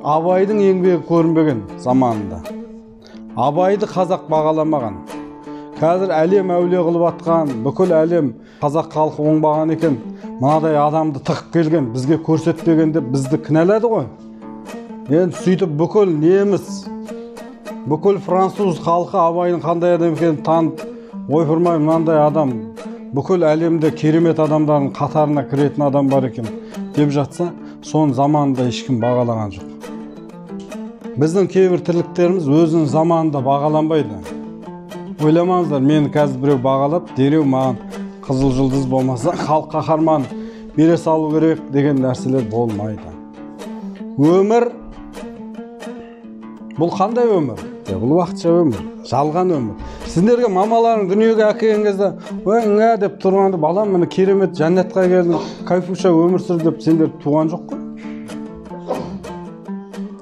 Абайдың еңбегі көрінбеген заманында. Абайды қазақ бағаламаған. Қазір әлем әулие қылып атқан, бүкіл әлем қазақ халқы оңбаған екен. Мынадай адамды тығып келген, бізге көрсетпеген деп бізді кінәлады ғой. Енді сөйтіп бүкіл неміс, бүкіл француз халқы Абайдың қандай адам екенін танып, ойпырмай мынандай адам бүкіл әлемде керемет адамдардың қатарына кіретін адам бар екен деп жатса, соның заманында ешкім бағалаған жоқ. Біздің кейбір тірліктеріміз өзінің заманында бағаланбайды. Ойламаңыздар, мені қазір біреу бағалап, дереу маған қызыл жұлдыз болмаса, халық қаһарман бере салу керек деген нәрселер болмайды. Өмір бұл қандай өмір? Бұл уақытша өмір, жалған өмір. Сіздерге мамаларың дүниеге әкелген кезде, "Өңә" деп тұрғанда, "Балам, міне керемет жәннатқа келдің, кайфуша өмір сүр" деп сендер туған жоқ қой?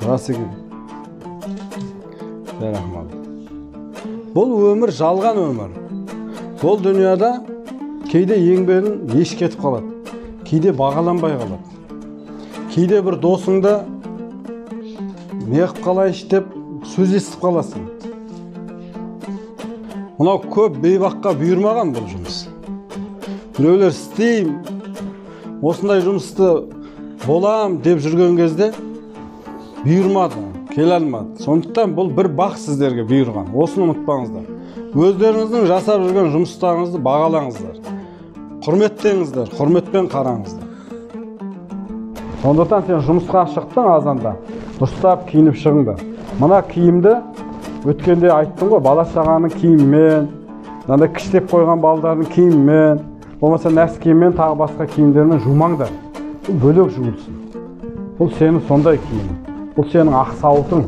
Рас екен. Бұл өмір жалған өмір. Бұл дүнияда кейде еңбегің еш кетіп қалады, кейде бағаланбай қалады. Кейде бір досыңды неғып қалайшы деп сөз естіп қаласың. Мынау көп бейбаққа бұйырмаған бұл жұмыс. Біреулер істейм, осындай жұмысты болам деп жүрген кезде бұйырмады, келе алмады. Сондықтан бұл бір бақ сіздерге бұйырған. Осыны ұмытпаңыздар. Өздеріңіздің жасап жүрген жұмыстарыңызды бағалаңыздар. Құрметтеңіздер, құрметпен қараңыздар. Сондықтан сен жұмысқа шықтың азанда, дұрыстап киініп шығыңдар. Мына киімді өткенде айттым ғой, бала шағаның киімімен, мынандай кіштеп қойған балдардың киімімен, болмаса нәскимен, тағы басқа киімдермен жумаңдар. Бұл бөлек жуылсын. Бұл сенің сондай киім. Бұл сенің ақ сауытың.